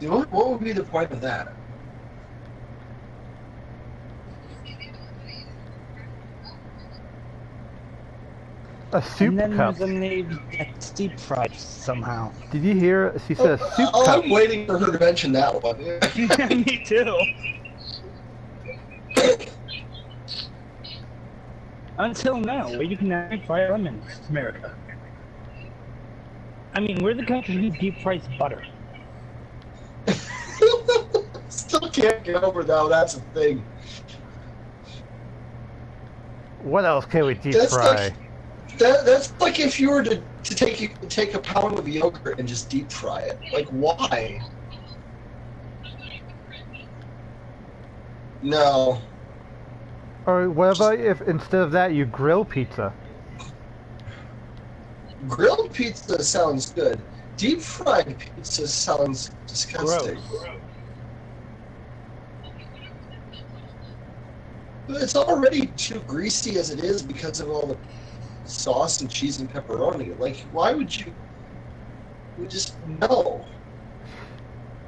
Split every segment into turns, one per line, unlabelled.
What would be the point of that?
A soup
And then
cup.
there's a name that's deep fried somehow.
Did you hear? She said a soup
Oh,
cup.
I'm waiting for her to mention that one.
Me too. Until now, where you can now deep fry lemons, America. I mean, we're the country who deep fries butter.
Still can't get over that. That's a thing.
What else can we deep
That's
fry?
like that's like if you were to take a pound of yogurt and just deep fry it. Like, why? No.
Or what about if instead of that you grill pizza?
Grilled pizza sounds good. Deep fried pizza sounds disgusting.
Gross.
It's already too greasy as it is because of all the sauce and cheese and pepperoni. Like, why would you? We just no.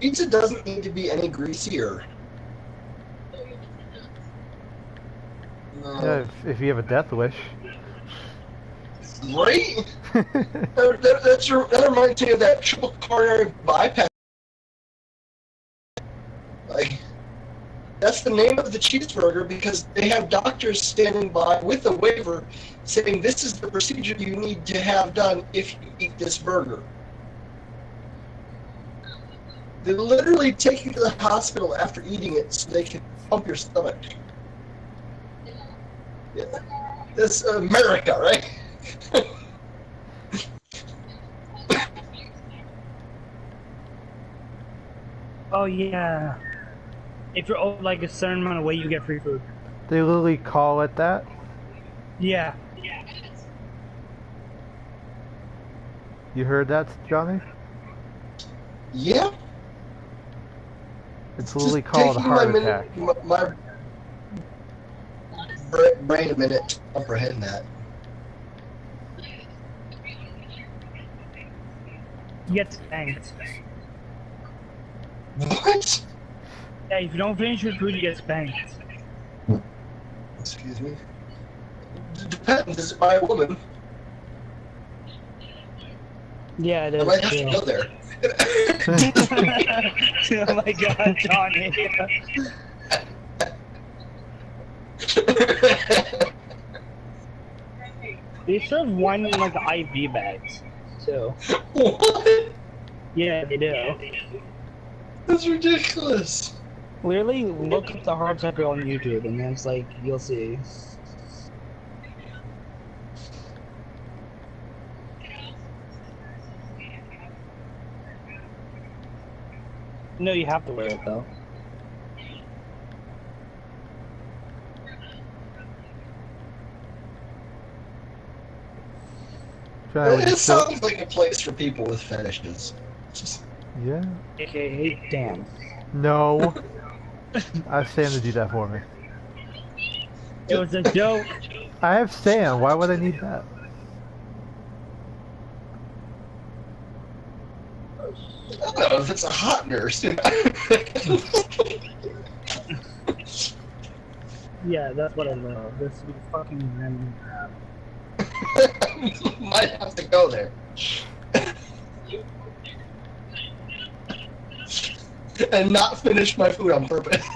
Pizza doesn't need to be any greasier. No.
Yeah, if you have a death wish.
Right? That reminds me of that triple coronary bypass. Like, that's the name of the cheeseburger because they have doctors standing by with a waiver saying this is the procedure you need to have done if you eat this burger. They literally take you to the hospital after eating it so they can pump your stomach. Yeah. That's America, right?
Oh yeah. If you're over like a certain amount of weight, you get free food.
They literally call it that.
Yeah.
You heard that, Johnny?
Yeah.
It's literally
Just
called a
taking
heart attack.
my brain a minute to comprehend that.
You get spanked.
What?
Yeah, if you don't finish your food, you get spanked.
Excuse me. Depends. Is it by a woman?
Yeah, it
I
is.
might have to go there.
Oh my god, Johnny. They serve wine in like IV bags, too.
What?
Yeah, they do.
That's ridiculous.
Literally, look up the heart attack on YouTube, and then it's like, you'll see. No, you have to wear it, though.
It sounds like a place for people with fetishes.
Yeah.
AKA, damn.
No. I have Sam to do that for me.
It was a joke.
I have Sam. Why would I need that?
I don't know if it's a hot nurse.
Yeah, that's what I love. This would be fucking random crap.
Might have to go there. And not finish my food on purpose.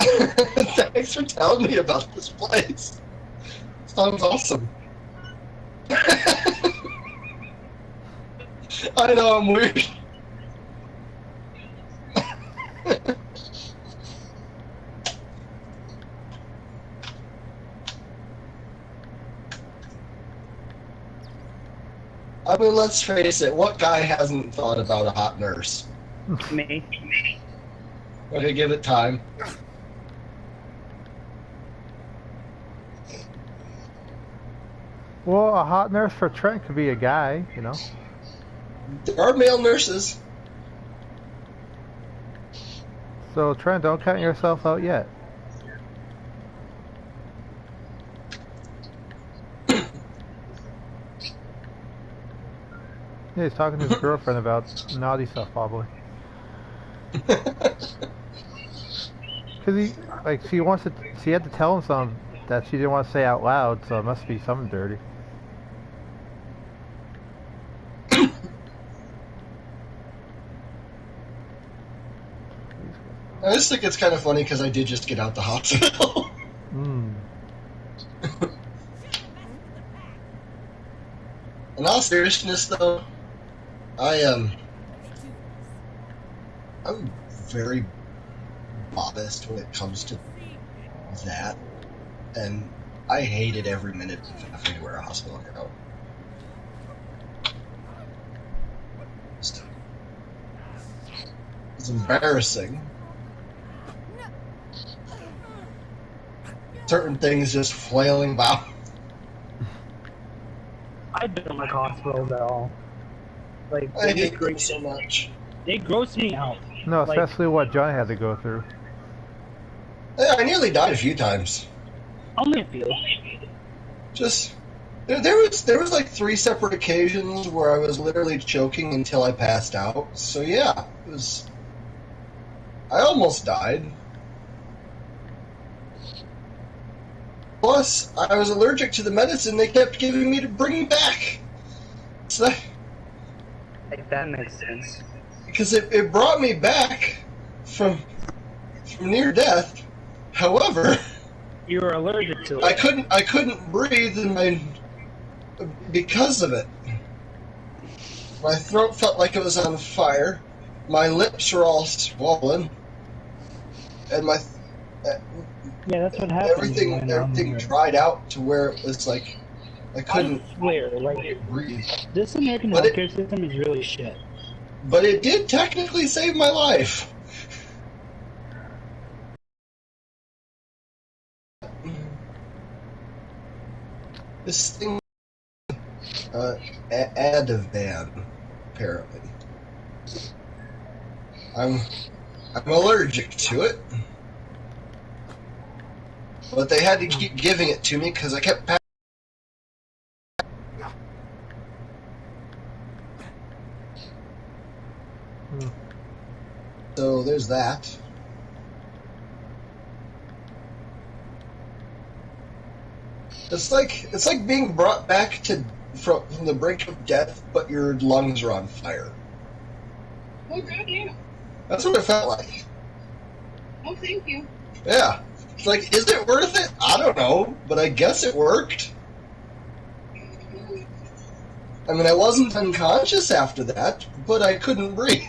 Thanks for telling me about this place. Sounds awesome. I know I'm weird. I mean, let's face it, what guy hasn't thought about a hot nurse?
Me.
Okay, give it time.
Well, a hot nurse for Trent could be a guy, you know.
There are male nurses.
So Trent, don't count yourself out yet. Yeah, he's talking to his girlfriend about naughty stuff, probably. Because she had to tell him something that she didn't want to say out loud, so it must be something dirty.
I just think it's kind of funny because I did just get out the hospital. In all seriousness, though, I'm very modest when it comes to that, and I hated every minute of having to wear a hospital gown. It's embarrassing. Certain things just flailing about.
I don't like hospitals at all. Like,
I hate them so much.
They gross me out.
No, especially what John had to go through.
Yeah, I nearly died a few times.
Only a few.
Just there was like 3 separate occasions where I was literally choking until I passed out. So yeah, it was. I almost died. Plus, I was allergic to the medicine they kept giving me to bring back. So
Like, that makes sense.
because it brought me back from near death. However,
You were allergic to it.
I couldn't breathe because of it. My throat felt like it was on fire. My lips were all swollen, and
Yeah, that's what happened.
everything dried out to where it was like I couldn't
I swear, like,
breathe.
this American
But
healthcare system is really shit.
But it did technically save my life. This thing, Ativan, apparently. I'm allergic to it, but they had to keep giving it to me because I kept. So there's that. It's like being brought back from the brink of death, but your lungs are on fire.
Oh, God, yeah.
That's what it felt like.
Oh, thank you.
Yeah. It's like, is it worth it? I don't know, but I guess it worked. I mean, I wasn't unconscious after that, but I couldn't breathe.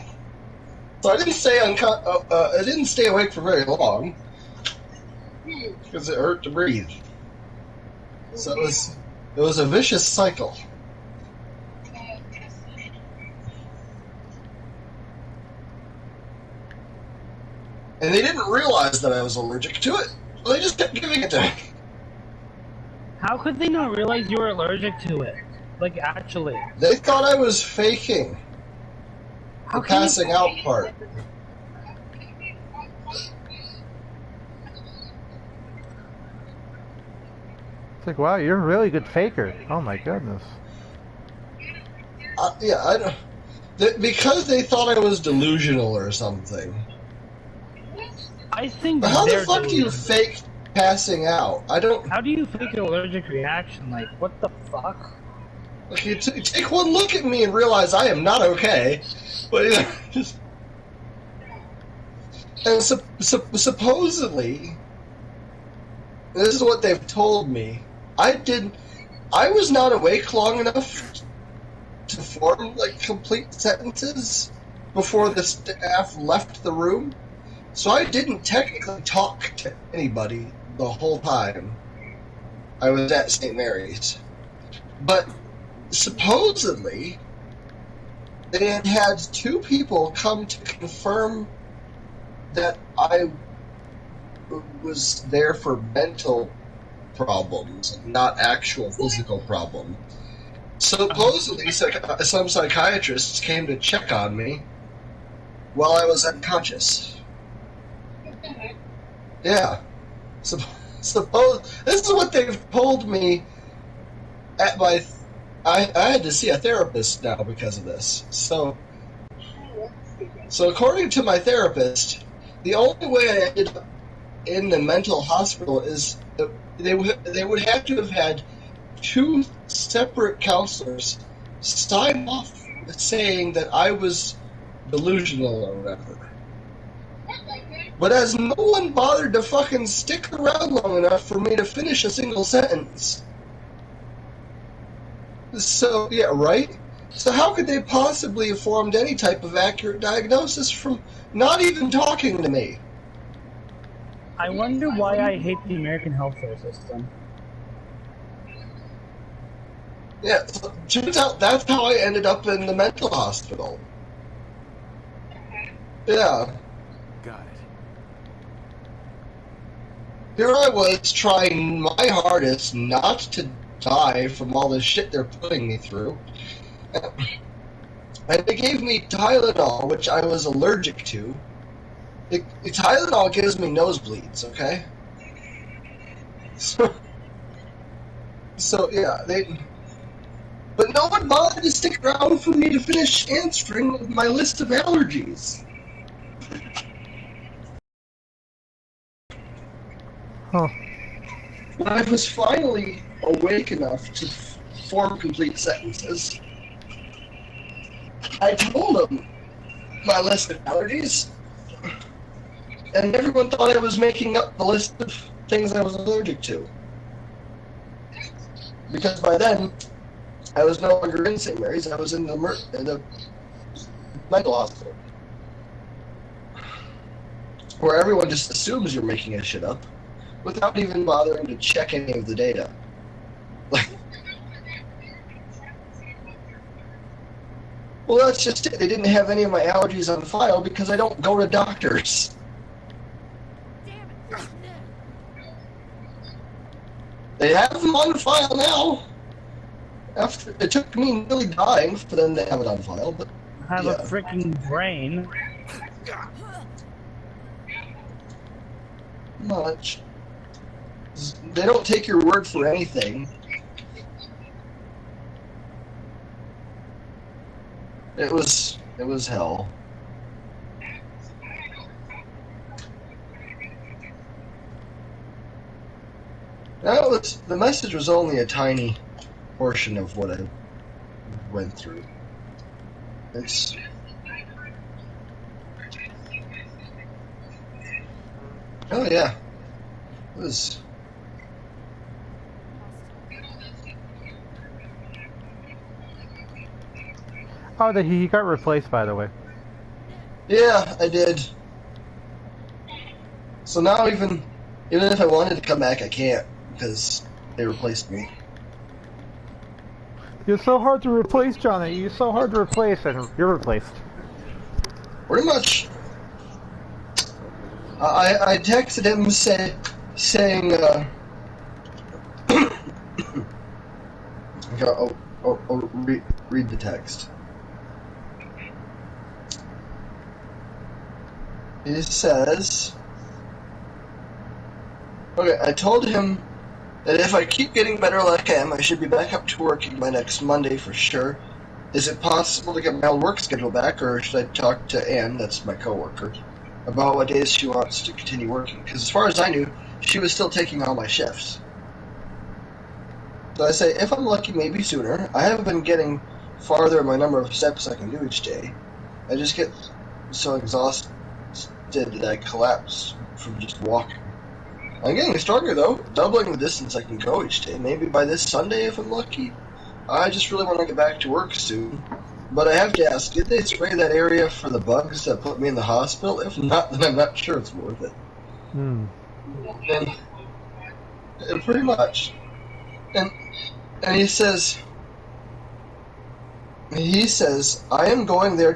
So I didn't stay I didn't stay awake for very long because it hurt to breathe. So it was a vicious cycle. And they didn't realize that I was allergic to it. They just kept giving it to me.
How could they not realize you were allergic to it? Like, actually.
They thought I was faking
How
the
can you-
passing out part.
It's like, wow, you're a really good faker. Oh my goodness.
Yeah, I don't. Because they thought I was delusional or something.
I think
But how the
they're
fuck do you
delusional.
fake passing out? I don't.
How do you fake an allergic reaction? Like, what the fuck?
Like, you take one look at me and realize I am not okay. But just. And supposedly, this is what they've told me. I was not awake long enough to form like complete sentences before the staff left the room, so I didn't technically talk to anybody the whole time I was at St. Mary's. But supposedly, they had 2 people come to confirm that I was there for mental problems, not actual physical problems. Supposedly, some psychiatrists came to check on me while I was unconscious. Yeah. Suppose this is what they've told me at my I had to see a therapist now because of this. So according to my therapist, the only way I ended up in the mental hospital is they would have to have had two separate counselors sign off saying that I was delusional or whatever. But as no one bothered to fucking stick around long enough for me to finish a single sentence. So, yeah, right? So how could they possibly have formed any type of accurate diagnosis from not even talking to me?
I wonder why I hate the American healthcare system.
Yeah, so turns out that's how I ended up in the mental hospital. Yeah.
Got it.
Here I was trying my hardest not to die from all the shit they're putting me through. And they gave me Tylenol, which I was allergic to. Tylenol gives me nosebleeds, okay? So yeah, but no one bothered to stick around for me to finish answering my list of allergies.
Huh.
When I was finally awake enough to form complete sentences, I told them my list of allergies, and everyone thought I was making up the list of things I was allergic to. Because by then, I was no longer in St. Mary's, I was in the mental hospital. Where everyone just assumes you're making this shit up, without even bothering to check any of the data. Well, that's just it. They didn't have any of my allergies on file because I don't go to doctors. They have them on file now. After it took me nearly dying for them to have it on file, but
I have
yeah.
a freaking brain.
Much. They don't take your word for anything. It was hell. The message was only a tiny portion of what I went through. It's oh yeah, it was.
Oh, he got replaced, by the way.
Yeah, I did. So now even if I wanted to come back, I can't because they replaced me.
You're so hard to replace, Johnny. You're so hard to replace, and you're replaced.
Pretty much. I texted him saying read the text. He says, okay, I told him that if I keep getting better like I am, I should be back up to working by next Monday for sure. Is it possible to get my old work schedule back, or should I talk to Anne, that's my coworker, about what days she wants to continue working? Because as far as I knew, she was still taking all my shifts. So I say, if I'm lucky, maybe sooner. I haven't been getting farther in my number of steps I can do each day. I just get so exhausted that I collapse from just walking. I'm getting stronger though, doubling the distance I can go each day. Maybe by this Sunday if I'm lucky. I just really want to get back to work soon. But I have to ask, did they spray that area for the bugs that put me in the hospital? If not, then I'm not sure it's worth it.
Hmm.
And pretty much. And he says, I am going there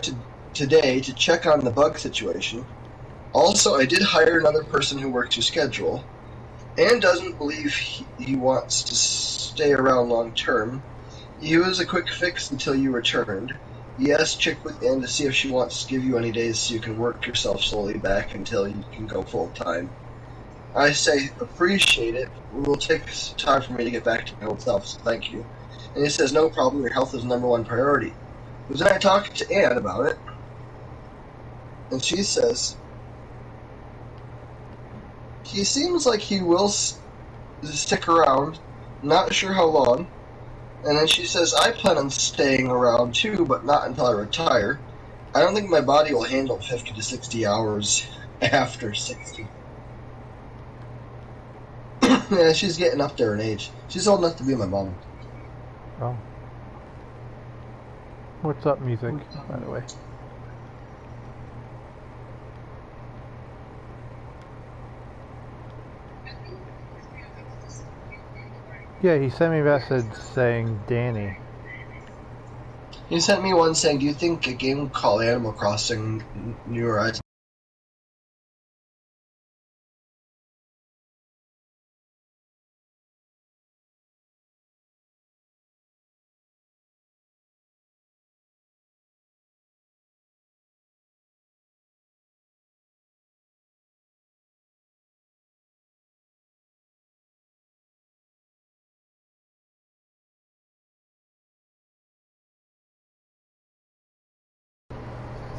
today to check on the bug situation. Also, I did hire another person who works your schedule. Anne doesn't believe he wants to stay around long term. He was a quick fix until you returned. Yes, check with Anne to see if she wants to give you any days so you can work yourself slowly back until you can go full time. I say, appreciate it. It will take some time for me to get back to my old self, so thank you. And he says, no problem, your health is #1 priority. But then I talked to Anne about it, and she says, he seems like he will stick around, not sure how long. And then she says, I plan on staying around too, but not until I retire. I don't think my body will handle 50 to 60 hours after 60. Yeah, she's getting up there in age. She's old enough to be my mom.
Oh. What's up, music, by the way? Yeah, he sent me a message saying Danny.
He sent me one saying, do you think a game called Animal Crossing New Horizons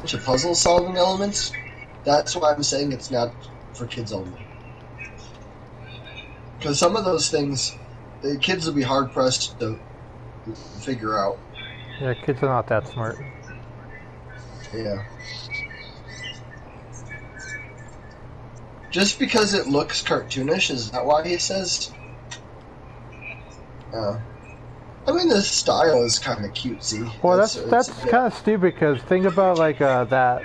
to puzzle solving elements? That's why I'm saying it's not for kids only. Because some of those things, the kids will be hard pressed to figure out.
Yeah, kids are not that smart.
Yeah. Just because it looks cartoonish, is that why he says? I mean, the style is kind of cutesy.
Well, that's kind of stupid because think about like that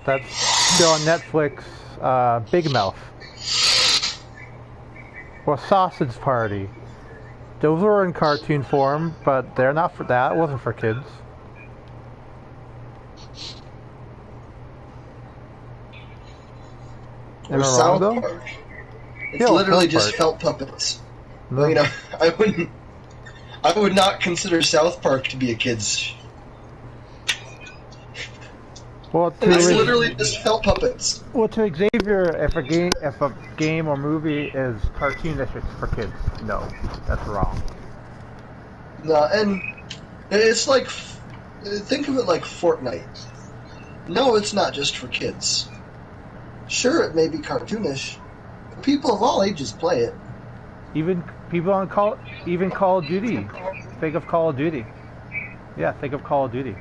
show on Netflix, Big Mouth, or Sausage Party. Those were in cartoon form, but they're not for that. It wasn't for kids.
Or South Park. It's literally just felt puppets.
No.
Well, you know, I would not consider South Park to be a kid's.
Well,
it's literally just felt puppets.
Well, to Xavier, if a game or movie is cartoonish, it's for kids. No, that's wrong.
No, and it's like, think of it like Fortnite. No, it's not just for kids. Sure, it may be cartoonish, but people of all ages play it.
Even people on Call of Duty. Think of Call of Duty. Yeah, think of Call of Duty.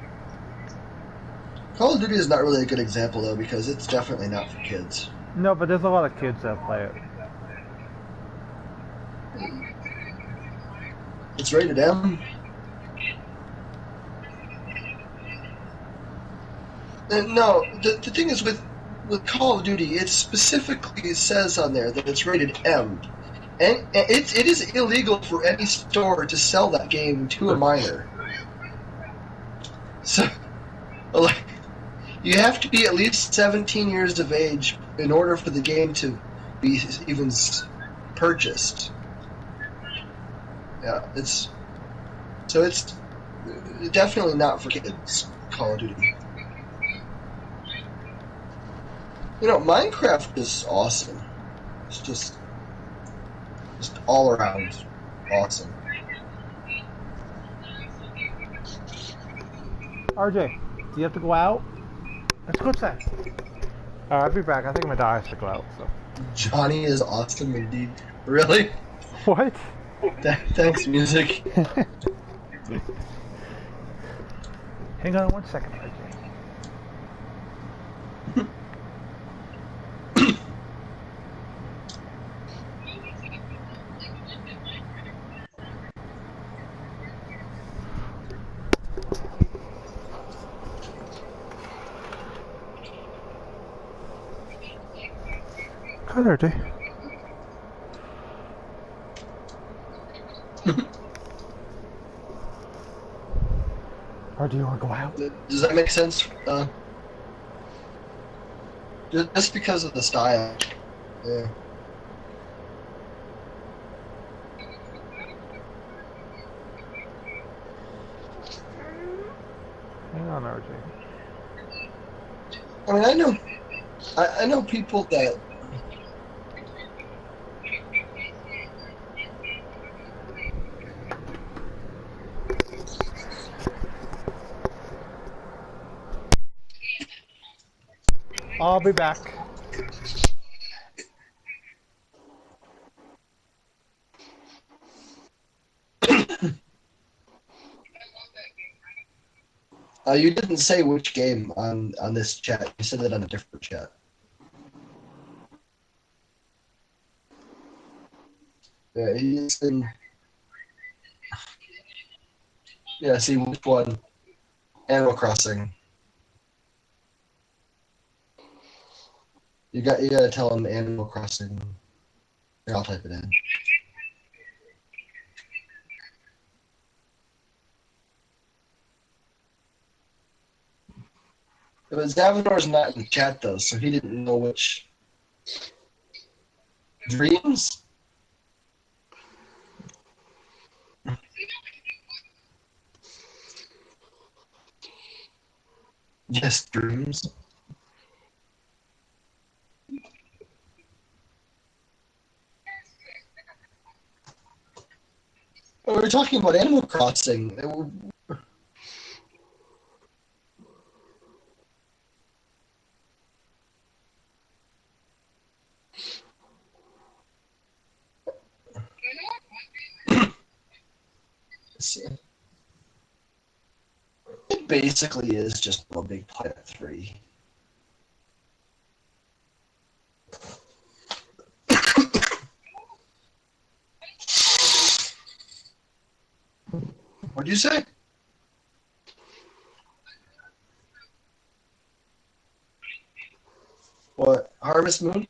Call of Duty is not really a good example though, because it's definitely not for kids.
No, but there's a lot of kids that play it.
It's rated M. No, the thing is with Call of Duty, it specifically says on there that it's rated M. And it is illegal for any store to sell that game to a minor. So, like, you have to be at least 17 years of age in order for the game to be even purchased. Yeah, it's definitely not for kids, Call of Duty. You know, Minecraft is awesome. It's just all around awesome.
RJ, do you have to go out? Let's go outside. I'll be back. I think my dog has to go out. So.
Johnny is awesome indeed. Really?
What?
Thanks, music.
Hang on 1 second, RJ. Hi there, RJ. Or do you want to go out?
Does that make sense? Just because of the style. Yeah.
Hang on, RJ.
I mean, I know people that.
I'll be back.
You didn't say which game on this chat. You said it on a different chat. Yeah, he's in. Yeah, see which one? Animal Crossing. You gotta tell him Animal Crossing. Here, I'll type it in. But Zavanor's not in the chat though, so he didn't know which. Dreams? Yes, Dreams. We were talking about Animal Crossing. It basically is just a Big Planet 3. What'd you say? What? Harvest Moon?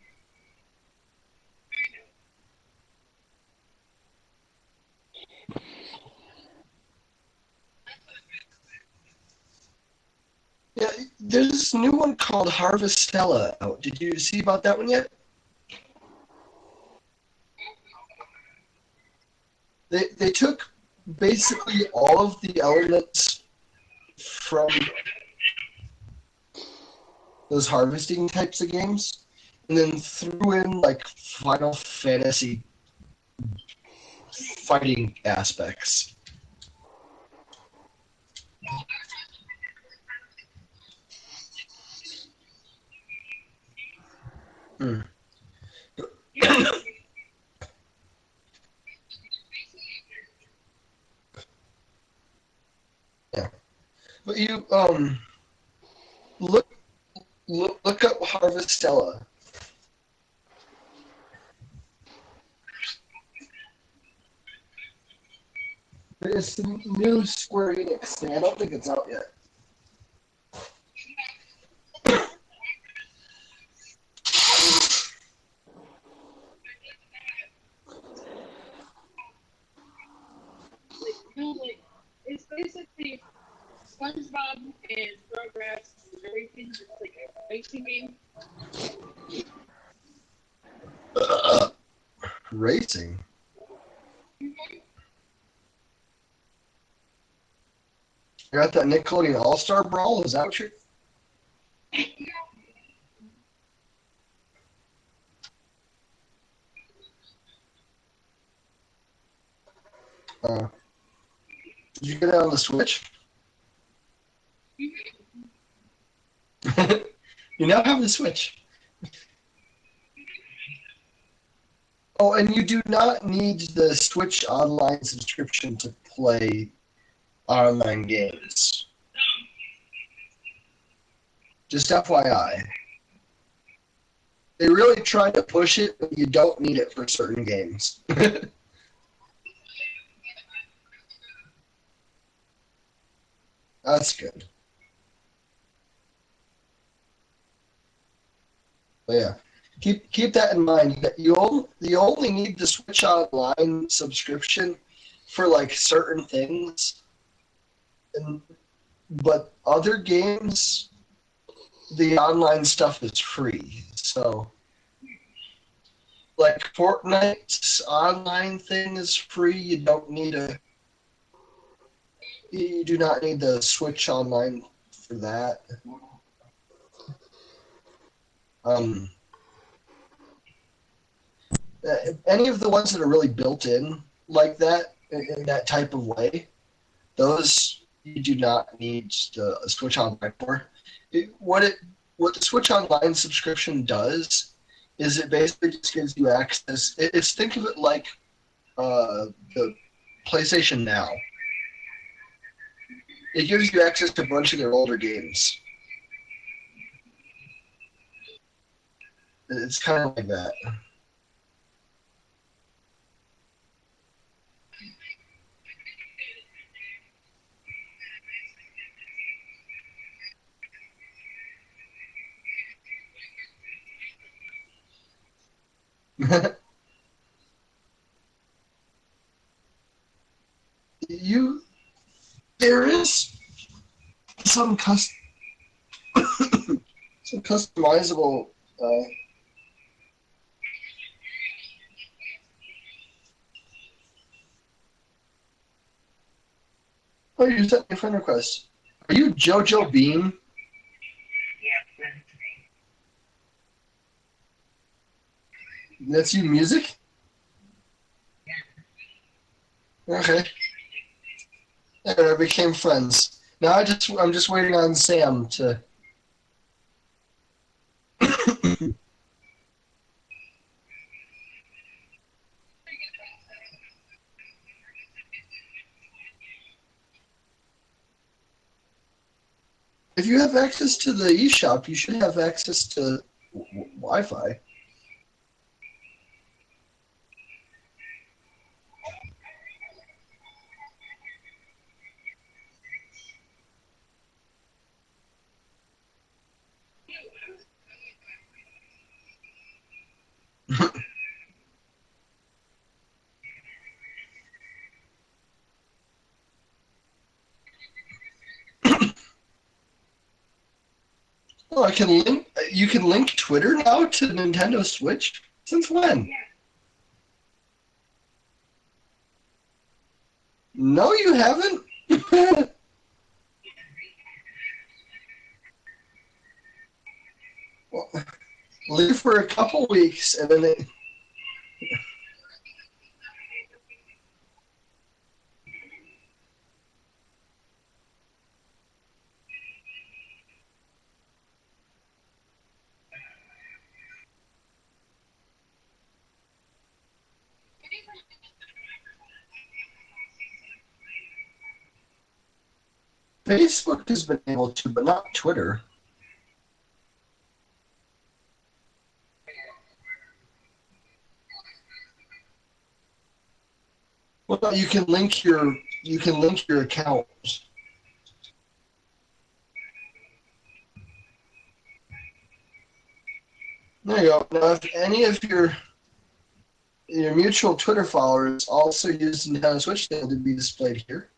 Yeah, there's this new one called Harvestella out. Did you see about that one yet? They took basically all of the elements from those harvesting types of games and then threw in like Final Fantasy fighting aspects. Hmm. Yeah, but you look up Harvestella. It's the new Square Enix thing. I don't think it's out yet.
It's basically SpongeBob and Rugrats and everything. It's like a racing game.
Racing. You got that Nickelodeon All-Star Brawl? Is that what you're... Did you get it on the Switch? You now have the Switch. Oh, and you do not need the Switch Online subscription to play online games. Just FYI. They really try to push it, but you don't need it for certain games. That's good. But yeah, keep that in mind. That you only need the Switch Online subscription for like certain things, but other games, the online stuff is free. So, like Fortnite's online thing is free. You do not need the Switch Online for that. Any of the ones that are really built in like that, in that type of way, those you do not need the Switch Online for. What what the Switch Online subscription does is it basically just gives you access. It's think of it like the PlayStation Now. It gives you access to a bunch of their older games. It's kind of like that. you there is some some customizable. Oh, you sent me a friend request. Are you JoJo Bean? That's you music? Okay. There, I became friends. Now I'm just waiting on Sam to. If you have access to the eShop, you should have access to Wi-Fi. Oh, I can link. You can link Twitter now to Nintendo Switch. Since when? No, you haven't. Well, leave for a couple weeks, and then it. Facebook has been able to, but not Twitter. Well, you can link your account. There you go. Now, if any of your mutual Twitter followers also use Nintendo Switch, they'll be displayed here.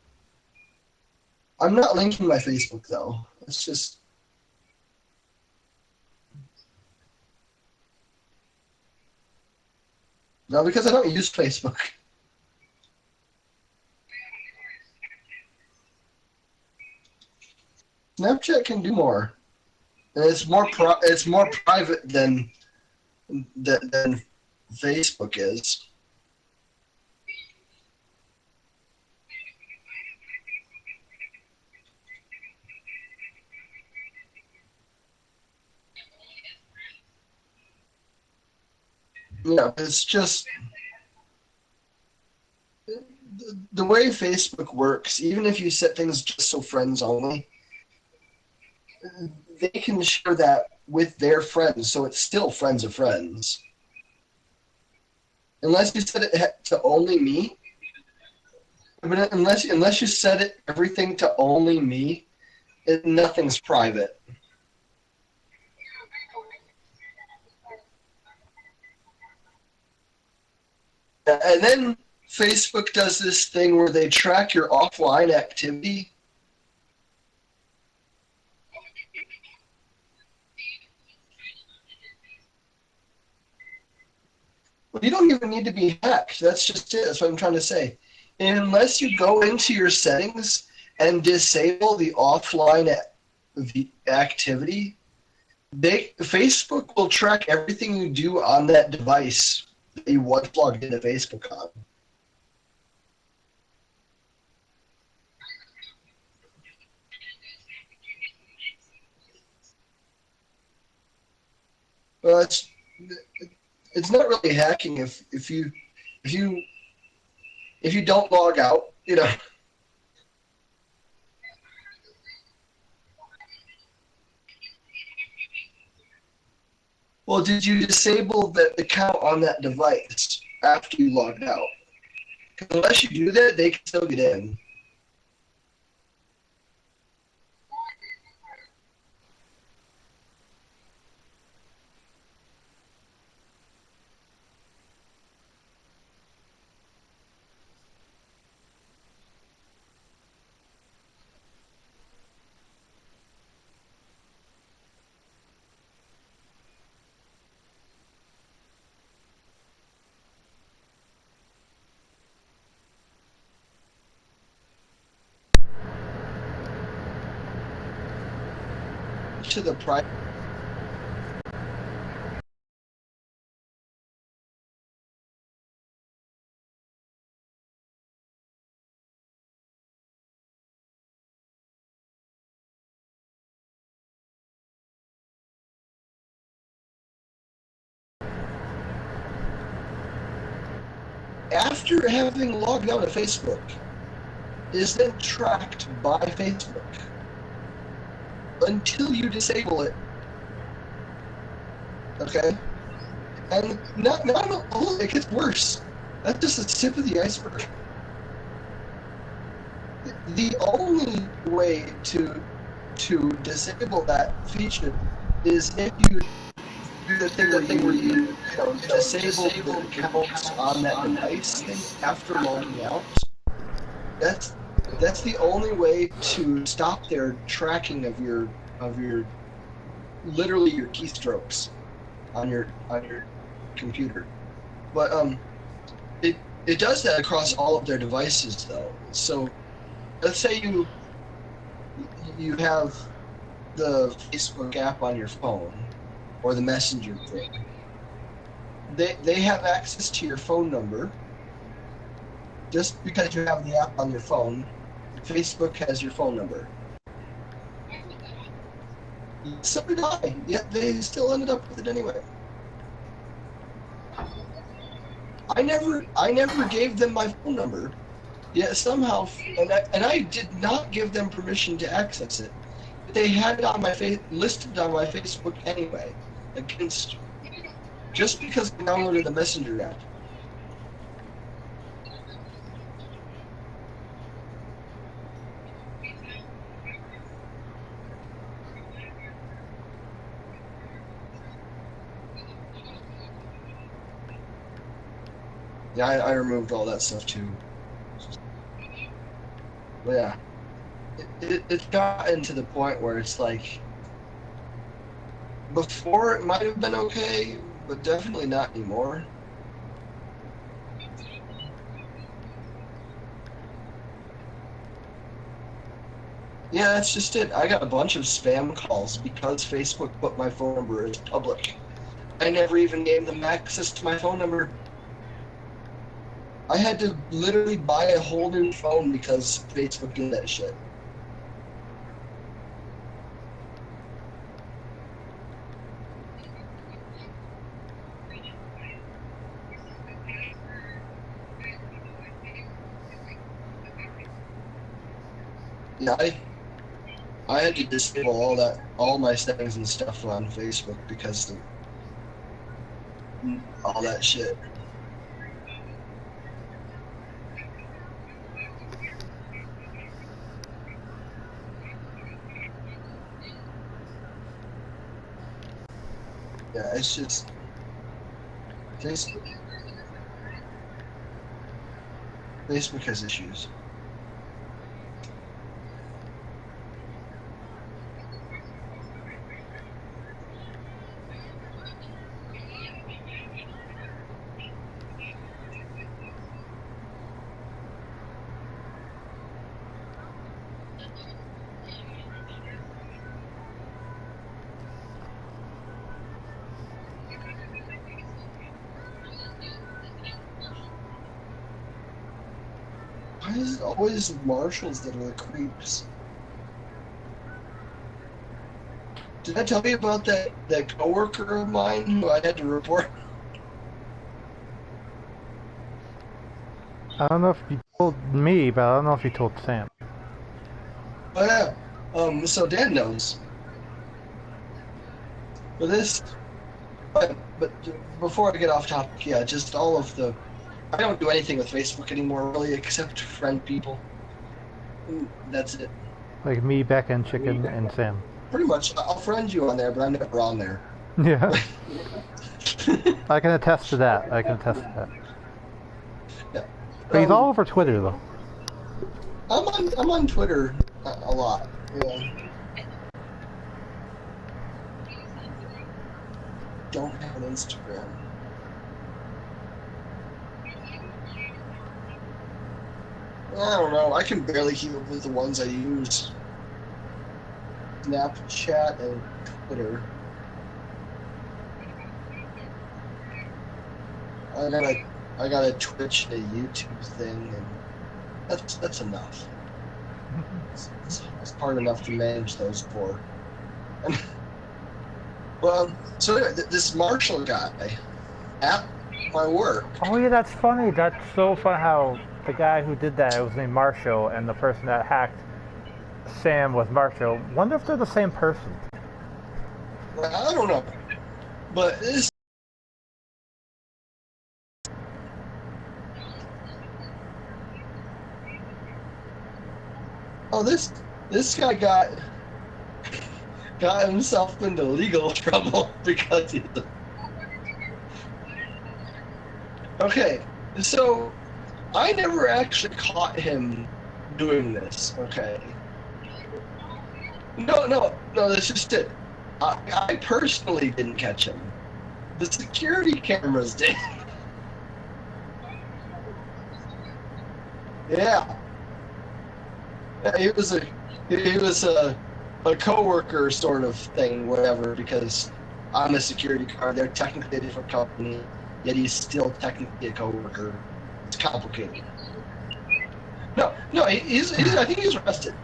I'm not linking my Facebook though. It's just no, because I don't use Facebook. Snapchat can do more, and it's more private than Facebook is. Yeah, it's just the way Facebook works. Even if you set things just so friends only, they can share that with their friends, so it's still friends of friends. Unless you set it to only me. But unless you set it everything to only me, nothing's private. And then Facebook does this thing where they track your offline activity. Well, you don't even need to be hacked. That's just it. That's what I'm trying to say. Unless you go into your settings and disable the offline activity, Facebook will track everything you do on that device that you once logged into Facebook on. Well, it's not really hacking if you if you don't log out, you know. Well, did you disable the account on that device after you logged out? 'Cause unless you do that, they can still get in. To the private. After having logged out of Facebook, is then tracked by Facebook until you disable it. Okay? And not oh, it gets worse. That's just the tip of the iceberg. The only way to disable that feature is if you do the thing where you disable the accounts on that device after logging out. That's the only way to stop their tracking of your literally your keystrokes on your computer. But it does that across all of their devices though. So let's say you have the Facebook app on your phone or the Messenger thing. They have access to your phone number. Just because you have the app on your phone, Facebook has your phone number. So did I, yet they still ended up with it anyway. I never gave them my phone number, yet somehow, and I did not give them permission to access it. But they had it on my listed on my Facebook anyway, against just because I downloaded the Messenger app. Yeah, I removed all that stuff too. But yeah, it's gotten to the point where it's like, before it might have been okay, but definitely not anymore. Yeah, that's just it. I got a bunch of spam calls because Facebook put my phone number as public. I never even gave them access to my phone number. I had to literally buy a whole new phone because Facebook did that shit. Yeah, I had to disable all my settings and stuff on Facebook because of all that shit. Yeah, it's just Facebook. Facebook has issues. Why is it always marshals that are the creeps? Did I tell you about that coworker of mine who I had to report?
I don't know if you told me, but I don't know if you told Sam.
Oh yeah. So Dan knows. But but before I get off topic, yeah, just all of the. I don't do anything with Facebook anymore, really, except friend people. That's it.
Like me, Becca, and Chicken, and Sam.
Pretty much, I'll friend you on there, but I'm never on there.
Yeah. I can attest to that. I can attest to that.
Yeah.
But he's all over Twitter, though.
I'm on Twitter a lot. Yeah. Don't have an Instagram. I don't know. I can barely keep up with the ones I use. Snapchat and Twitter. I got a Twitch and a YouTube thing, and that's enough. It's hard enough to manage those four. Well, so this Marshall guy at my work.
Oh yeah, that's funny. That's so fun how the guy who did that was named Marshall, and the person that hacked Sam was Marshall. Wonder if they're the same person.
I don't know, but this. Oh, this guy got himself into legal trouble because he. Okay, so I never actually caught him doing this. Okay. No, that's just it. I personally didn't catch him. The security cameras did. Yeah. It was a coworker sort of thing, whatever, because I'm a security guard. They're technically a different company, yet he's still technically a coworker. It's complicated. No, he's I think he's arrested.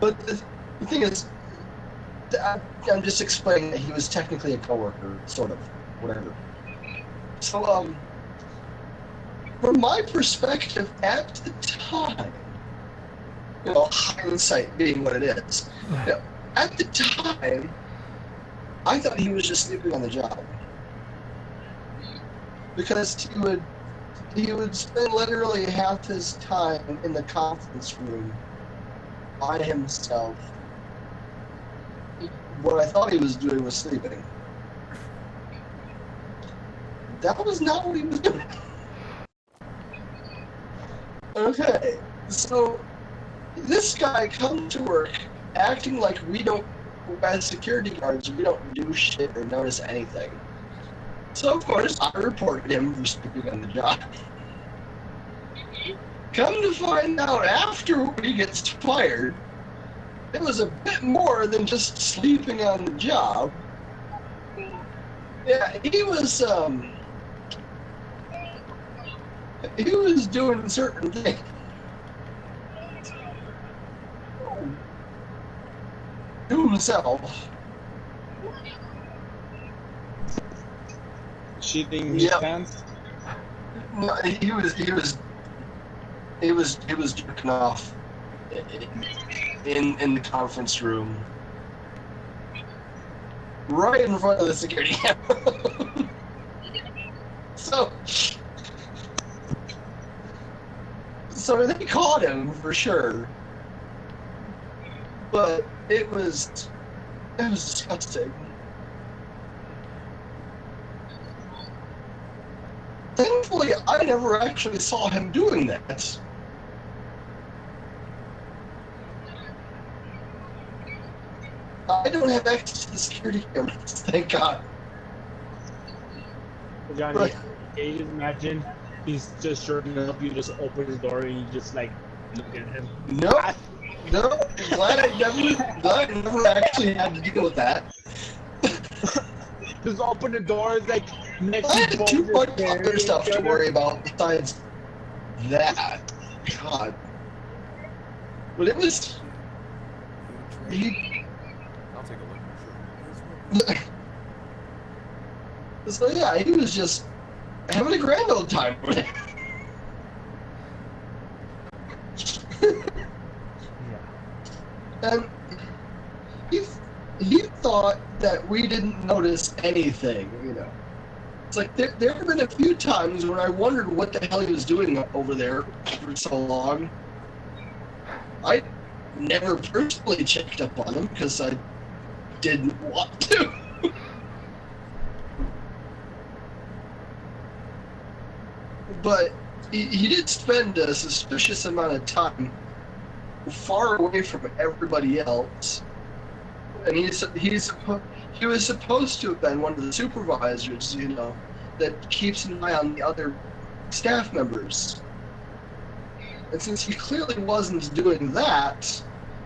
But the thing is, I'm just explaining that he was technically a coworker, sort of, whatever. So, from my perspective at the time, hindsight being what it is, at the time, I thought he was just sleeping on the job. Because he would spend literally half his time in the conference room by himself. What I thought he was doing was sleeping. That was not what he was doing. Okay, so this guy comes to work acting like we don't, as security guards, we don't do shit or notice anything. So of course, I reported him for sleeping on the job. Come to find out, after he gets fired, it was a bit more than just sleeping on the job. Yeah, he was doing certain things. To himself.
Shitting his pants?
No, he was jerking off in the conference room, right in front of the security camera. So they caught him for sure, but it was disgusting. Thankfully, I never actually saw him doing that. I don't have access to the security cameras, thank God.
Johnny,
Right.
can you just imagine he's just jerking up, you just open the door and you just like look at him?
No, glad I never actually had to deal with that.
Just open the door, it's like next
I
to
had too much other stuff to worry about besides that. God. But it was he
I'll take a look. Sure.
so yeah, he was just having a grand old time with it.
Yeah.
And he thought that we didn't notice anything, you know. It's like there have been a few times when I wondered what the hell he was doing over there for so long. I never personally checked up on him because I didn't want to. But he did spend a suspicious amount of time far away from everybody else. And he was supposed to have been one of the supervisors, you know, that keeps an eye on the other staff members. And since he clearly wasn't doing that,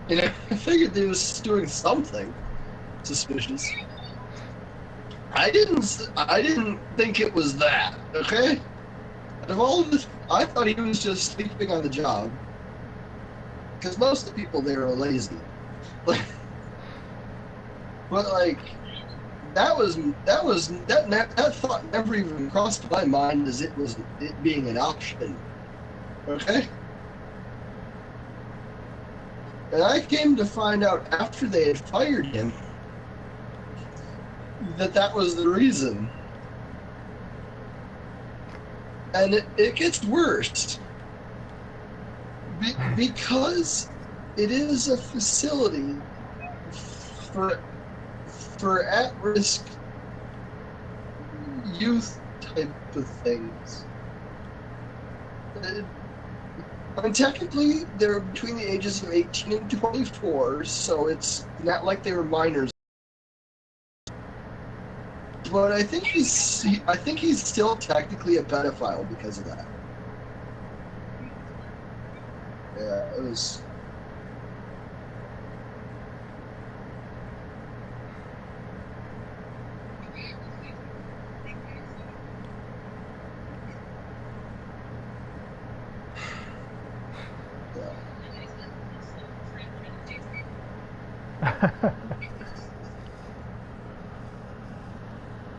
you know, I figured he was doing something suspicious. I didn't think it was that, okay? Out of all of this, I thought he was just sleeping on the job. Because most of the people there are lazy. But like, that thought never even crossed my mind as it being an option. Okay? And I came to find out after they had fired him that was the reason. And it gets worse. Because it is a facility for at-risk youth type of things. And technically, they're between the ages of 18 and 24, so it's not like they were minors. But I think he's still technically a pedophile because of that. Yeah, it was.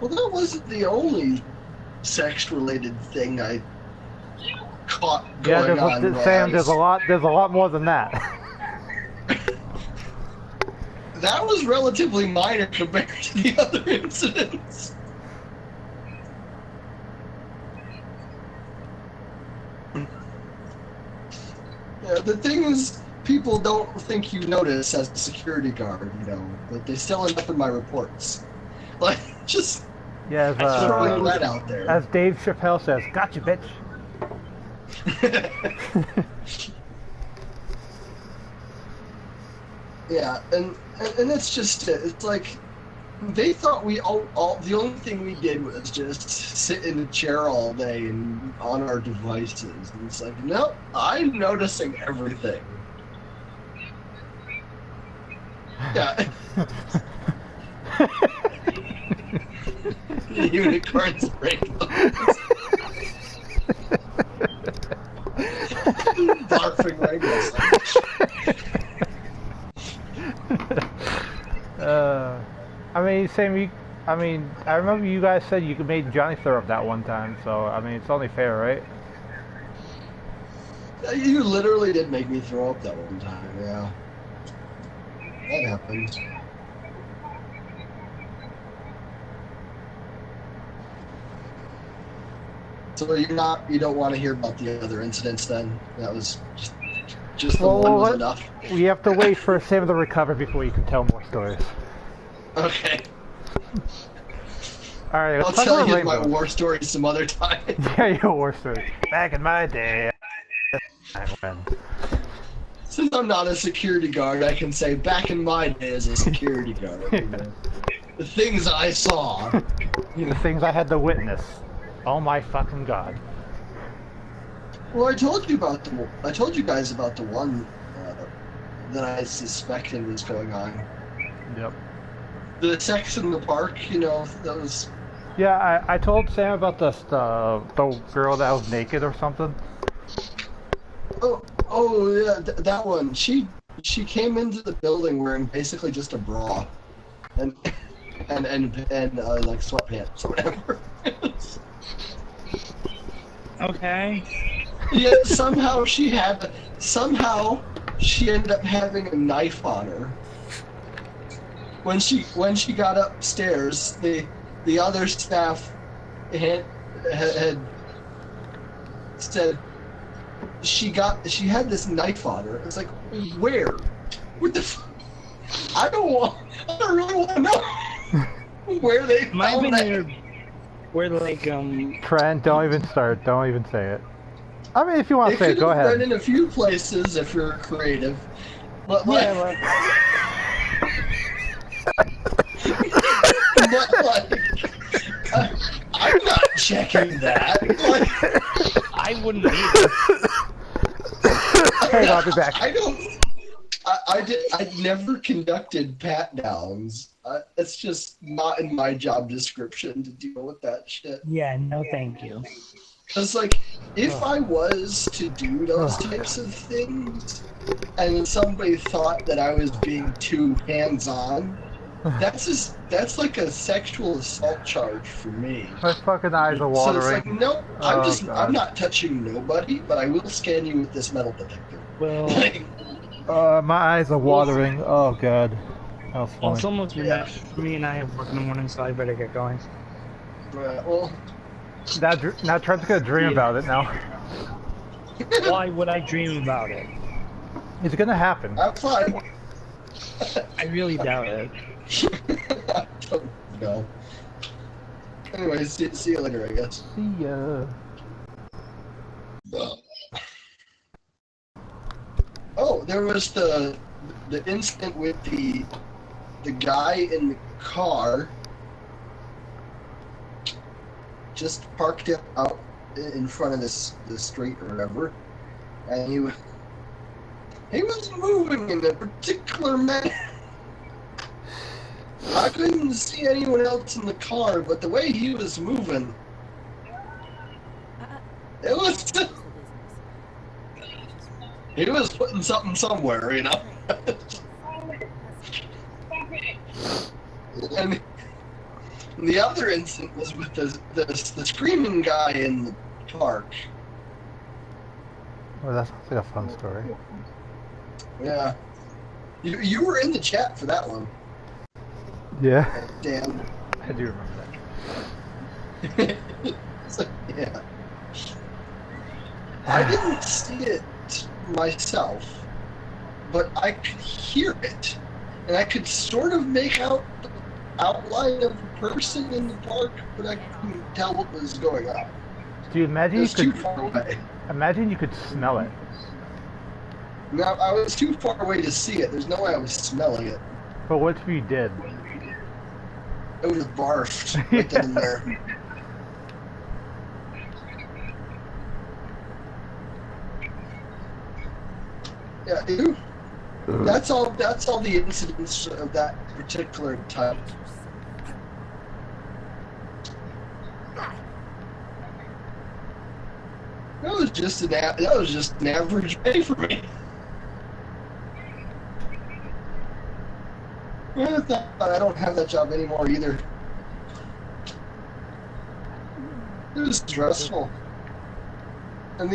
Well, that wasn't the only sex-related thing I caught going on.
Sam, there's a lot more than that.
That was relatively minor compared to the other incidents. Yeah, the things people don't think you notice as a security guard, you know, but they still end up in my reports. Like, just throwing that out there.
As Dave Chappelle says, "Gotcha, bitch."
Yeah, and that's just it. It's like they thought we all the only thing we did was just sit in a chair all day and on our devices. And it's like, no, I'm noticing everything. Yeah. Unicorns break barfing rainbows.
I mean, Sam, I remember you guys said you made Johnny throw up that one time, so, I mean, it's only fair, right?
You literally did make me throw up that one time, yeah. That happened. So you don't want to hear about the other incidents then? That was just the one was enough?
We have to wait for Sam to recover before you can tell more stories.
Okay.
Alright,
I'll tell you my war stories some other time.
Yeah, your war story. Back in my day,
Since I'm not a security guard, I can say back in my day as a security guard. You know, the things I saw.
The things I had to witness. Oh my fucking god.
Well, I told you guys about the one that I suspected was going on.
Yep.
The sex in the park, you know, that was...
Yeah, I told Sam about the girl that was naked or something.
Oh yeah, that one. She she came into the building wearing basically just a bra, and like sweatpants or whatever.
Okay.
Yet somehow she ended up having a knife on her. When she got upstairs, the other staff had said she had this knife on her. It's like, where? What the? I don't really want to know where they found that.
Where like
Trent, don't even start. Don't even say it. I mean, if you want to say it, go ahead.
It could have been in a few places if you're creative, but like, I'm not checking that. Like,
I wouldn't either.
Hey, I'll be back.
I never conducted pat downs. It's just not in my job description to deal with that shit.
Yeah, no thank you.
Because, like, if I was to do those types of things, and somebody thought that I was being too hands-on, that's like a sexual assault charge for me.
My fucking eyes are watering.
So it's like, nope, I'm not touching nobody, but I will scan you with this metal detector.
Well,
my eyes are watering. Oh god, that was funny.
it's almost midnight for me, and I have work in the morning, so I better get going.
Well,
now Trent's gonna dream about it now.
Why would I dream about it?
It's gonna happen.
I'm fine.
I really doubt it.
I don't know. Anyway, see you later, I guess.
See ya.
Oh, there was the incident with the guy in the car just parked it out in front of the street or whatever, and he was moving in a particular manner. I couldn't see anyone else in the car, but the way he was moving, it was. He was putting something somewhere, you know. And the other incident was with the screaming guy in the park.
Oh, that sounds like a fun story.
Yeah, you were in the chat for that one.
Yeah.
Damn.
I do remember that.
So, yeah. I didn't see it myself, but I could hear it, and I could sort of make out the outline of a person in the park, but I couldn't tell what was going on.
Do you imagine
It was too far away.
Imagine you could smell it.
No, I was too far away to see it. There's no way I was smelling it.
But what if you did?
It would have barfed right then and there. Yeah, dude. That's all the incidents of that particular type. That was just an average day for me. I thought I don't have that job anymore either. It was stressful. And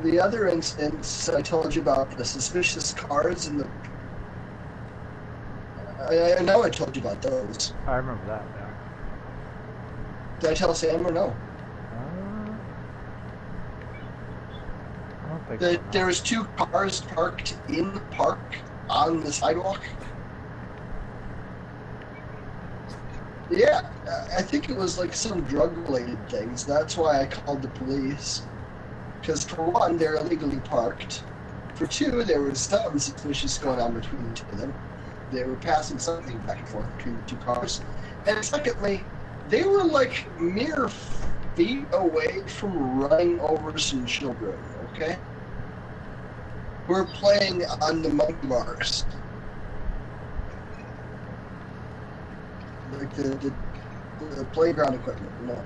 the other instance I told you about, the suspicious cars and the... I know I told you about those.
I remember that, yeah.
Did I tell Sam or no?
I don't think so.
There was 2 cars parked in the park on the sidewalk. Yeah, I think it was like some drug-related things. That's why I called the police. Because for one, they're illegally parked. For 2, there was something suspicious going on between the 2 of them. They were passing something back and forth between the 2 cars. And secondly, they were like mere feet away from running over some children, okay? We're playing on the monkey bars. Like the playground equipment, you know.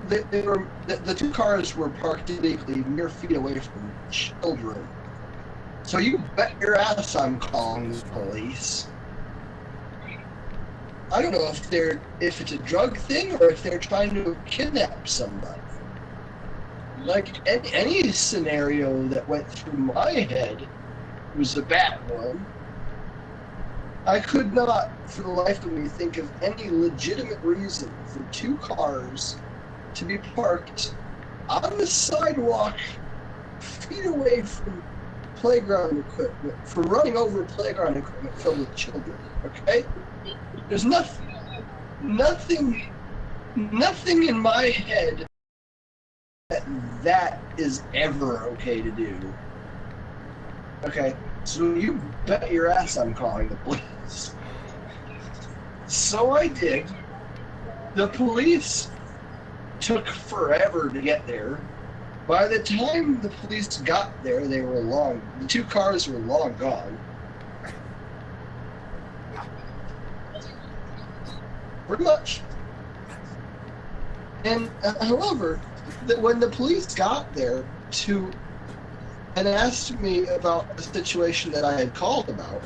They were the two cars were parked illegally mere feet away from children. So you bet your ass I'm calling the police. I don't know if it's a drug thing or if they're trying to kidnap somebody. Like any scenario that went through my head was a bad one. I could not, for the life of me, think of any legitimate reason for two cars to be parked on the sidewalk, feet away from playground equipment, for running over playground equipment filled with children. Okay? There's nothing in my head that is ever okay to do. Okay? So you bet your ass I'm calling the police. So I did. The police took forever to get there. By the time the police got there, the two cars were long gone. Pretty much. And however, when the police got there and asked me about the situation that I had called about,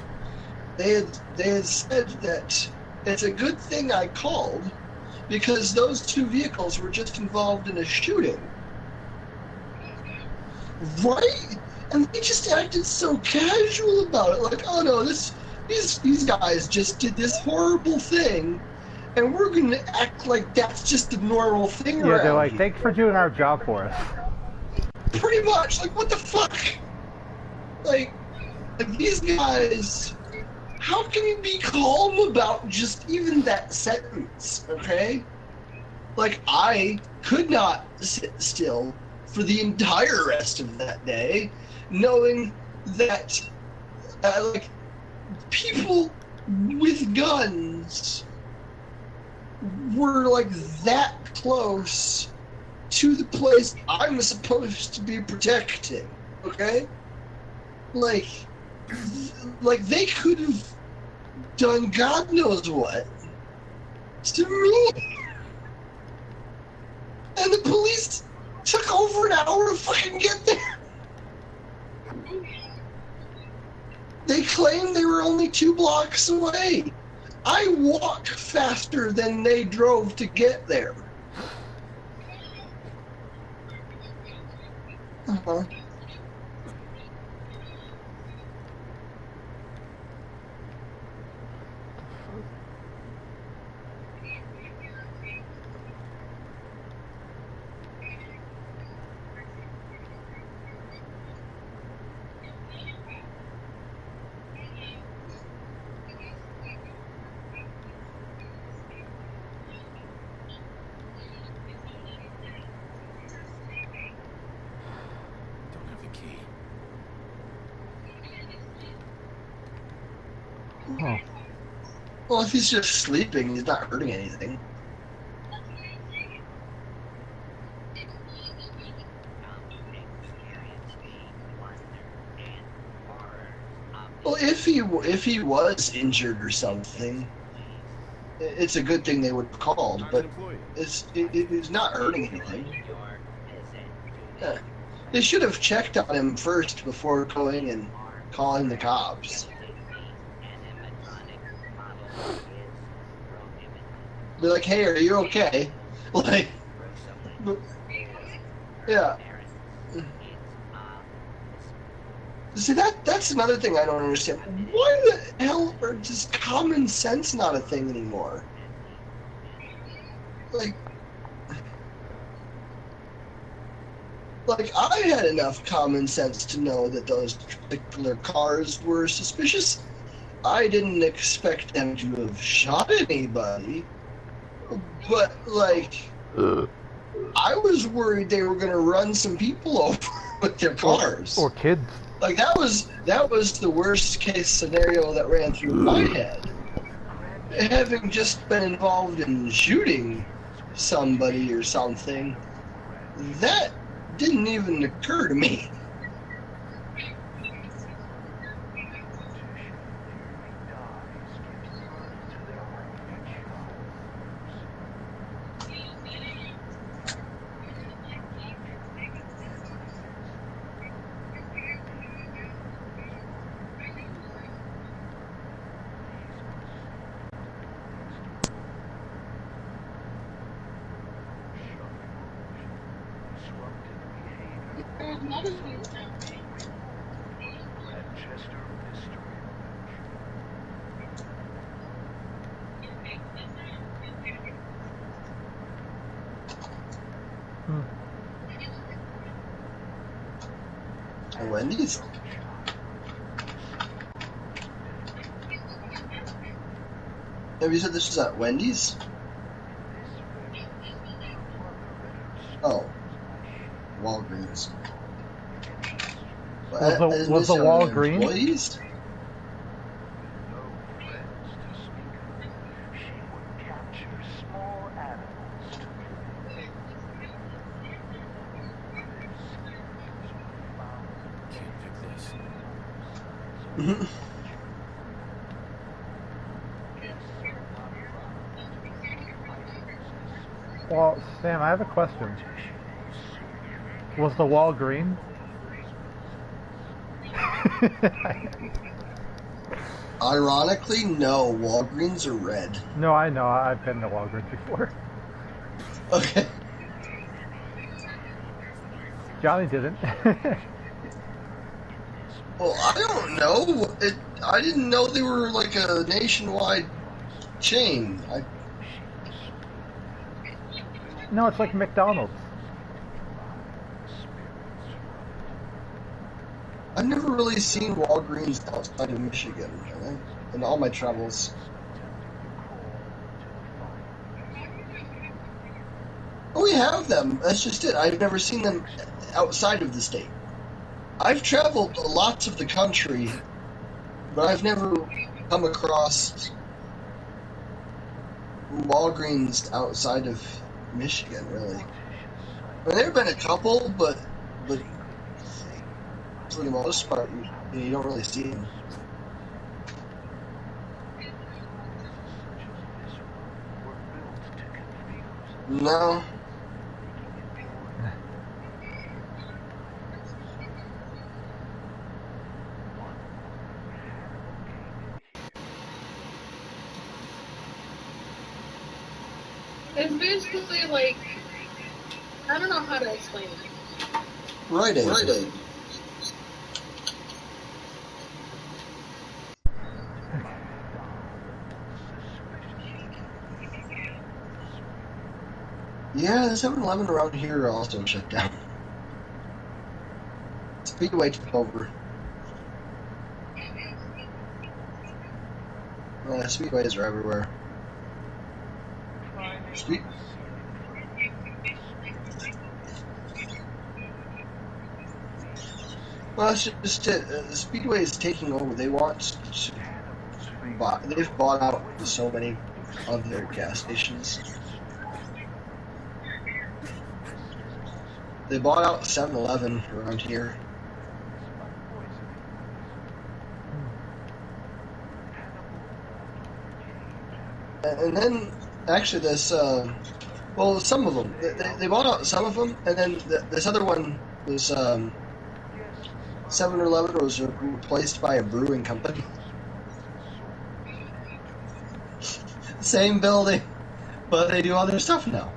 they had said that it's a good thing I called because those two vehicles were just involved in a shooting. Right? And they just acted so casual about it, like, oh no, these guys just did this horrible thing, and we're gonna act like that's just a normal thing around
they're like,
here.
thanks for doing our job for us.
Pretty much, like, what the fuck? Like these guys, how can you be calm about just even that sentence, okay? Like, I could not sit still for the entire rest of that day, knowing that, like, people with guns were, like, that close to the place I'm supposed to be protecting, okay? Like they could have done God knows what to me. And the police took over an hour to fucking get there. They claimed they were only 2 blocks away. I walked faster than they drove to get there. Uh-huh.
Don't have the key.
Huh.
Well, if he's just sleeping, he's not hurting anything. Well, if he was injured or something, it's a good thing they would have called,
Not
but
an employee.
it's not hurting anything. Yeah. They should have checked on him first before going and calling the cops. Be like, hey, are you okay? Like, yeah. See, that's another thing I don't understand. Why the hell are just common sense not a thing anymore? Like I had enough common sense to know that those particular cars were suspicious. I didn't expect them to have shot anybody, but like, I was worried they were going to run some people over with their cars.
Or kids.
Like that was the worst case scenario that ran through my head. Having just been involved in shooting somebody or something, that didn't even occur to me.
another thing now.
And Wendy's? Have you said this was at Wendy's? Oh. Walgreens.
Was the wall green?
Employees?
Can't pick this.
Mhm.
Well, Sam, I have a question. Was the wall green?
Ironically, no. Walgreens are red.
No, I know. I've been to Walgreens before.
Okay.
Johnny didn't.
Well, I don't know. I didn't know they were like a nationwide chain.
No, it's like McDonald's.
I've never really seen Walgreens outside of Michigan in all my travels. Oh, we have them. That's just it. I've never seen them outside of the state. I've traveled lots of the country, but I've never come across Walgreens outside of Michigan, really. I mean, there have been a couple, but for the most part, you don't really see them. No.
It's basically like, I don't know how to explain it.
Right Aid. Yeah, the 7-Eleven around here are also shut down. Speedway took over. Speedways are everywhere. Well, it's just it. Speedway is taking over. They want to buy. They've bought out so many of their gas stations. They bought out 7-Eleven around here. And then, actually, this, well, some of them. They bought out some of them, and then this other one was, 7-Eleven was replaced by a brewing company. Same building, but they do other stuff now.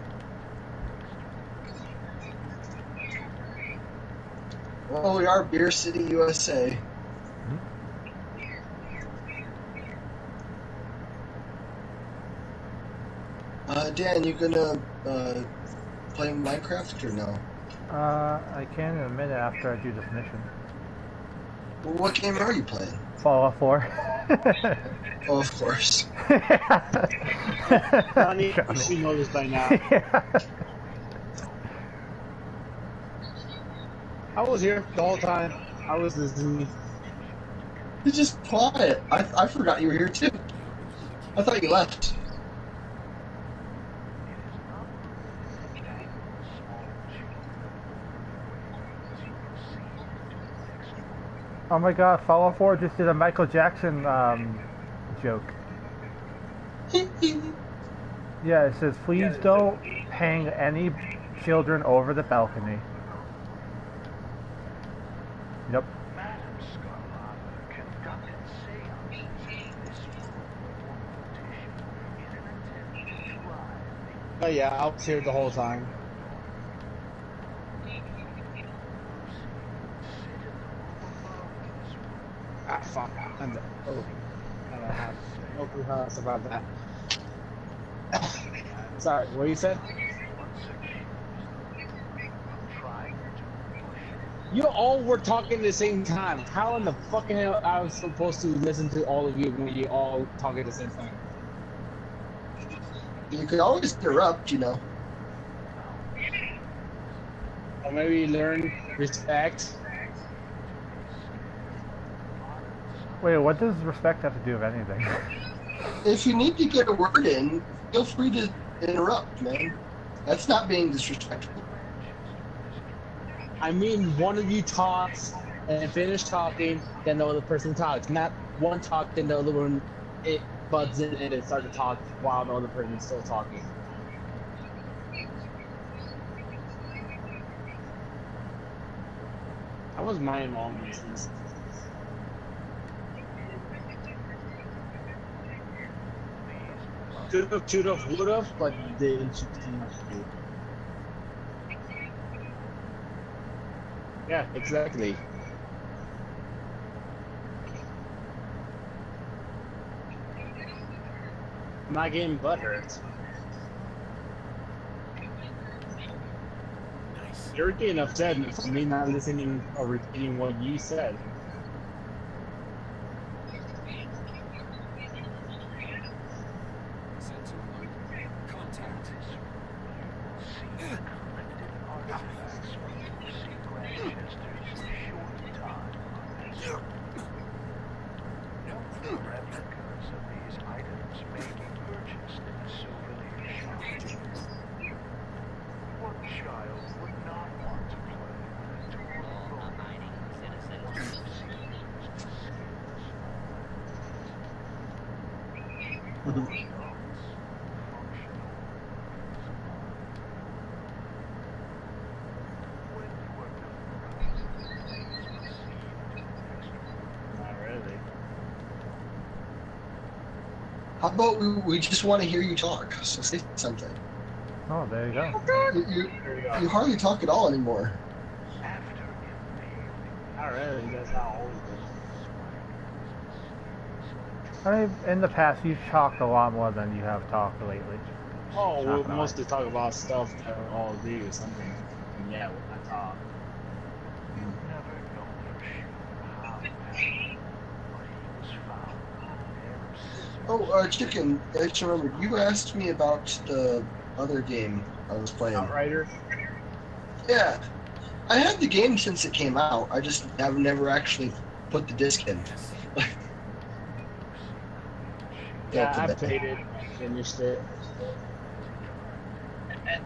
Well, we are Beer City, USA. Dan, you gonna play Minecraft or no?
I can in a minute after I do this mission.
Well, what game are you playing?
Fallout 4.
Oh, of course.
Johnny, you should know this by now.
Yeah.
I was here the whole time. I was listening.
You're just quiet. I forgot you were here too. I thought you left.
Oh my god, Fallout 4 just did a Michael Jackson joke. Yeah, it says, please don't hang any children over the balcony. Yep.
Oh yeah, I was here the whole time. And oh, I don't have no clue how else about that. Sorry, what you said? You all were talking at the same time. How in the fucking hell I was supposed to listen to all of you when you all talk at the same time?
You could always interrupt, you know.
Or maybe learn respect.
Wait, what does respect have to do with anything?
If you need to get a word in, feel free to interrupt, man. That's not being disrespectful.
I mean, one of you talks and finish talking, then the other person talks. Not one talk, then the other one it butts in and it starts to talk while the other person is still talking. That was my long reasons. Should have, would have, but didn't choose too much to do. Yeah, exactly. I'm not getting butthurt. You're getting upset for me not listening or repeating what you said.
How about we just want to hear you talk? So say something.
Oh, there you go.
You hardly talk at all anymore.
Not really, that's not always good.
I mean, in the past, you've talked a lot more than you have talked lately.
Oh, we'll mostly talk about stuff that we all do or something. And yeah, we'll not talk.
Oh, Chicken, I just remembered, you asked me about the other game I was playing.
Outrider?
Yeah. I had the game since it came out. I just have never actually put the disc in.
Yeah, I played it, finished it.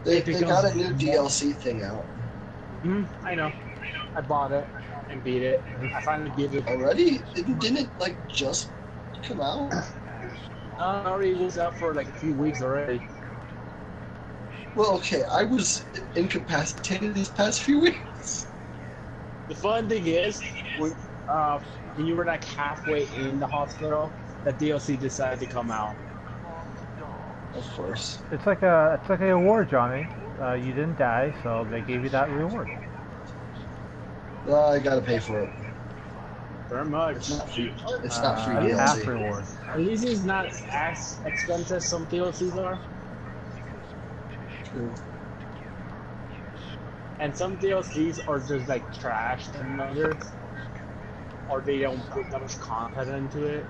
They got a new DLC thing out.
I know. I bought it and beat it. I finally beat it.
Already? Didn't it, like, just come out?
Already was out for like a few weeks already.
Well, okay, I was incapacitated these past few weeks.
The fun thing is, when you were like halfway in the hospital, the DLC decided to come out.
Of course.
It's like a reward, Johnny. You didn't die, so they gave you that reward.
Well, I gotta pay for it.
Very much.
It's not free DLC.
Half reward.
At least it's not as expensive as some DLCs are.
True.
And some DLCs are just like trash than others. Or they don't put that much content into it.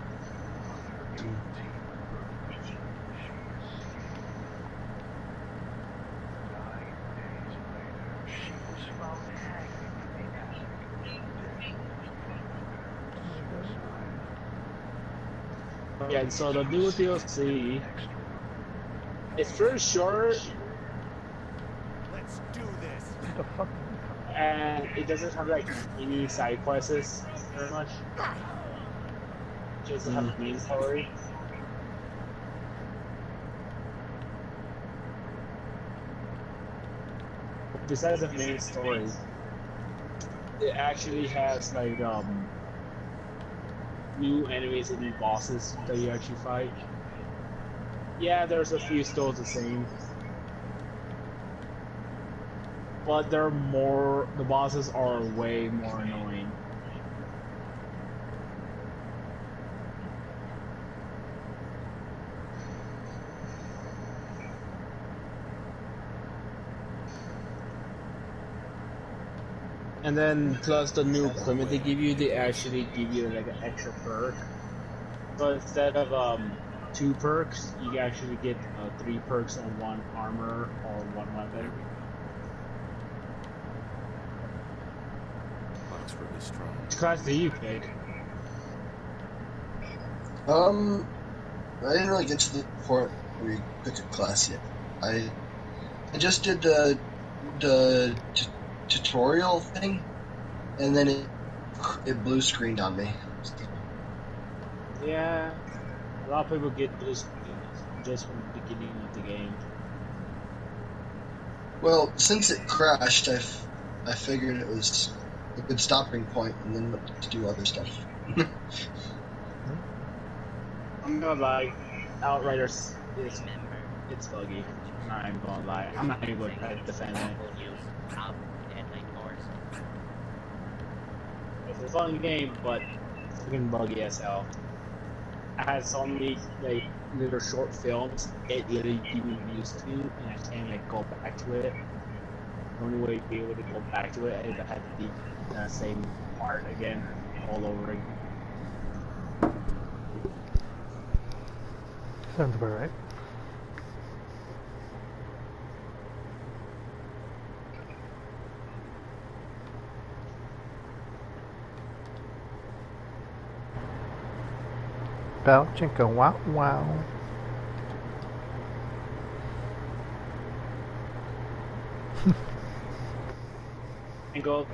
Yeah, and so the new DLC, it's pretty short.
Let's do this.
What the fuck?
And it doesn't have like any side quests very much. It doesn't have a main story. Besides the main story, it actually has like new enemies and new bosses that you actually fight. Yeah, there's a few still the same. But they're more, the bosses are way more annoying. And then plus the new equipment they give you, they actually give you like an extra perk. So instead of 2 perks, you actually get 3 perks on 1 armor or 1 weapon.
Looks really strong.
Which class do you pick?
I didn't really get to the point where you pick a class yet. I just did the tutorial thing, and then it blue screened on me.
Yeah, a lot of people get this just from the beginning of the game.
Well, since it crashed, I figured it was a good stopping point, and then went to do other stuff.
I'm gonna lie, Outriders it's buggy. I'm not even gonna lie. I'm not even gonna try to defend it. It's a fun game, but it's freaking buggy as hell. I had so many like little short films it literally keep me used to, and I can't like go back to it. The only way to be able to go back to it is I had to do the same part again, all over again.
Sounds about right. Bell chinka wow wow.
And go